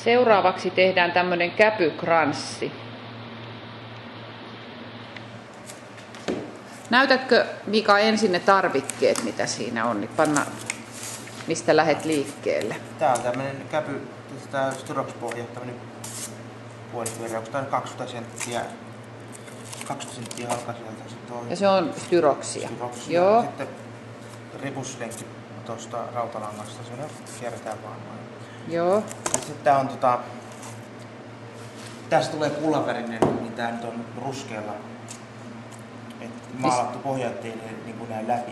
Seuraavaksi tehdään tämmönen käpykranssi. Näytätkö Mika ensin ne tarvikkeet, mitä siinä on, niin mistä lähdet liikkeelle? Tää on tämmönen käpy, tää styrox-pohja, tämmönen puolityöräys. Tää on 20 senttiä. 20 senttiä halka sieltä. Ja se on styroksia. Joo. Ja sitten ripuslenkki tosta rautalangasta, se kierretään vaan noin. Joo. Sitten tää on tästä tulee kullavärinen, niin tää nyt on ruskealla. Maalattu pohja, ettei ne niin näy läpi.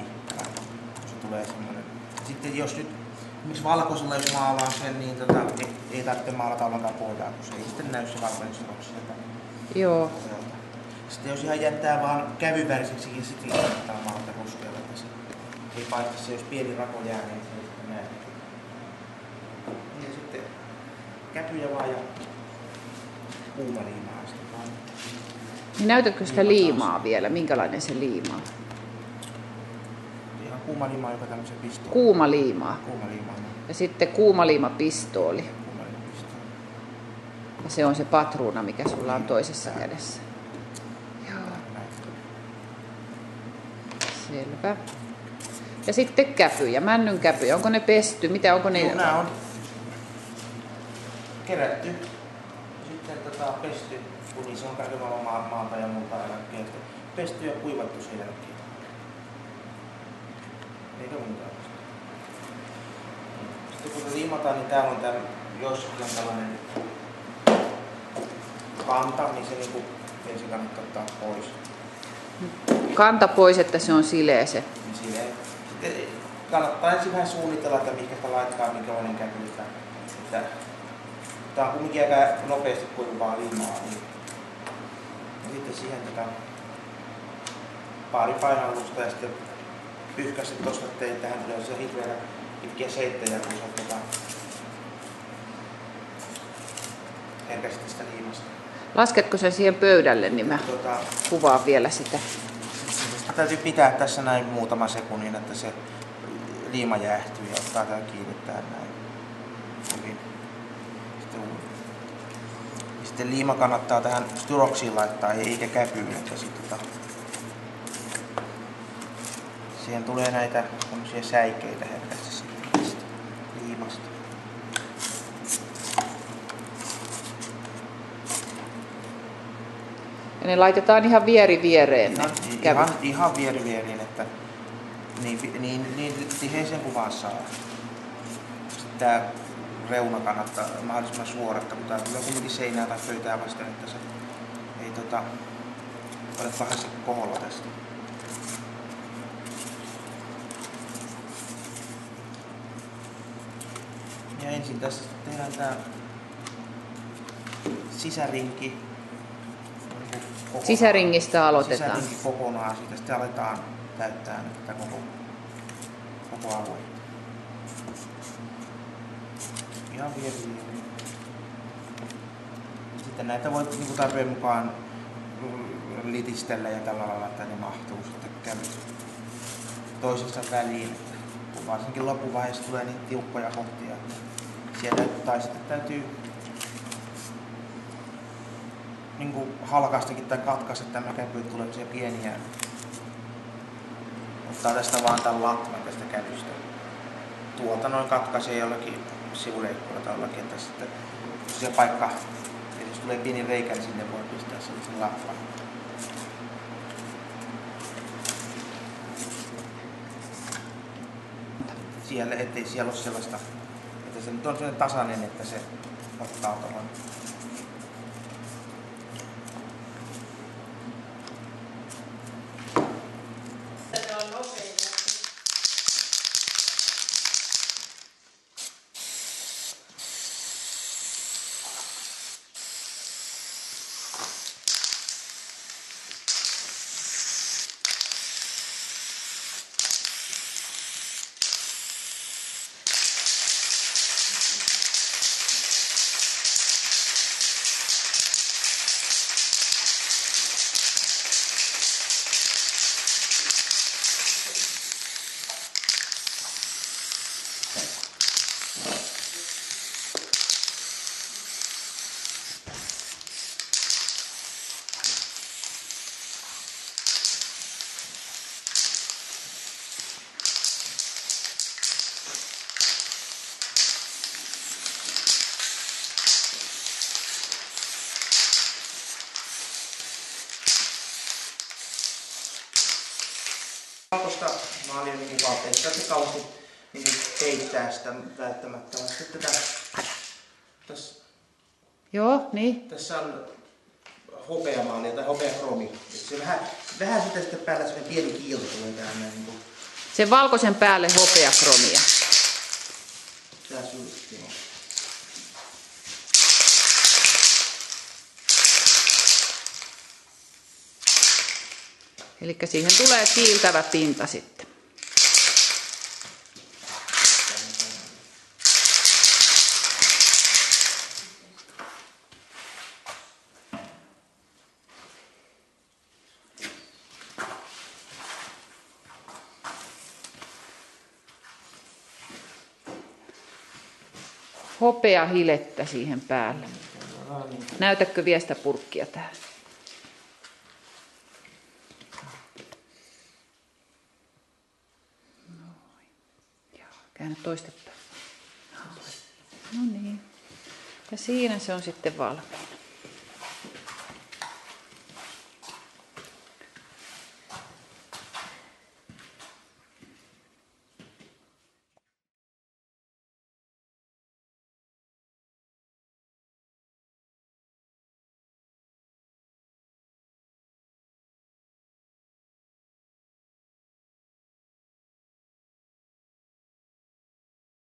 Se tulee semmonen. Sitten jos nyt esimerkiksi valkoisella jos maalaa sen, niin ei tarvitse maalata ollenkaan pohjaa, kun se ei sitten näy se valkoinen styroksia. Joo. Sitten jos ihan jättää vaan kävyväriseksi, niin sitten kannattaa maalata ruskealla. Ei paista se, jos pieni rako jää, niin se ei sitten näy. Ja sitten käpyjä vaan ja kuuma liimaa sitten vaan. Niin näytätkö sitä liimaa vielä? Minkälainen se liima? Ihan kuuma liima, joka tämmöisen pistooli. Kuuma liimaa. Kuuma liima. Ja sitten kuuma liimapistooli. Kuuma liimapistooli. Ja se on se patruuna, mikä sulla on toisessa kädessä. Joo. Selvä. Ja sitten käpyjä, männyn käpyjä. Onko ne pesty? Mitä onko ne? Joo, nää on kerätty. Sitten pesty, kun niissä on kaiken maailman maata ja muuta eläkkeestä. Pesty ja kuivattu sen jälkeen. Eikä muuta. Sitten kun liimataan, niin täällä on jossakin on tällainen kanta, niin se niinku ensin kannattaa ottaa pois. Kanta pois, että se on sileä se. Niin sileä. Sitten kannattaa ensin vähän suunnitella, että mikä sitä laittaa, minkälainen käpyltä. Tää on kumminkin aika nopeasti kuivaa liimaa. Niin. Ja sitten siihen pari painallusta ja sitten pyyhkäistä tosta tein tähän tulee se hirveä pitkiä seittejä, kun sä herkästi sitä liimasta. Lasketko sen siihen pöydälle, niin mä kuvaan vielä sitä. Täytyy pitää tässä näin muutama sekunnin, että se liima jäähtyy ja ottaa tää kiinni tähän näin. Hyvin. Sitten liima kannattaa tähän styroksiin laittaa eikä käpyyn, että sitten siihen tulee näitä tämmöisiä säikeitä herkästi tästä liimasta. Ja ne laitetaan ihan vieri viereen. Ihan vieri vieriin, että niin tiheisen kuin vaan saa. Sitten tää reuna kannattaa mahdollisimman suoratta, mutta tää tulee kuitenkin seinää tai pöytää vasten, että se ei ole pahasti koholla tästä. Ja ensin tässä tehdään tää sisärinki. Sisäringistä aloitetaan. Sisärinki kokonaan, siitä sitten aletaan täyttää tätä koko alue. Ihan vieri. Sitten näitä voi niin tarpeen mukaan litistellä ja tällä lailla, että ne mahtuu sitten kävyt toisensa väliin. Kun varsinkin loppuvaiheessa tulee niin tiukkoja kohtia. Sieltä tai sitten täytyy niin halkaistakin tai katkaista tämä käpy, että tulee pieniä. Ottaa tästä vaan tämän latvan tästä kävystä. Tuolta noin katkaisee jollakin sivuleikkuilla tai jollakin, että sitten se paikka, jos tulee pieni reikä, niin sinne voi pistää sen latvan. Siellä, ettei siellä ole sellaista, että se nyt on sellainen tasainen, että se ottaa tuohon. Maali niin mukava. Ei sitä kauheasti niin peittää sitä välttämättä. Sitten tässä, niin. tässä on hopeamaali tai hopeakromi. Se vähän sitten päällä sellainen pieni kiilto tulee tähän näin. Niin sen valkoisen päälle hopeakromia. Tässä just, joo. Eli siihen tulee kiiltävä pinta sitten. Hopeahilettä siihen päälle. Näytätkö vielä sitä purkkia tähän? Käännä toistepäin. No niin. Ja siinä se on sitten valmiina.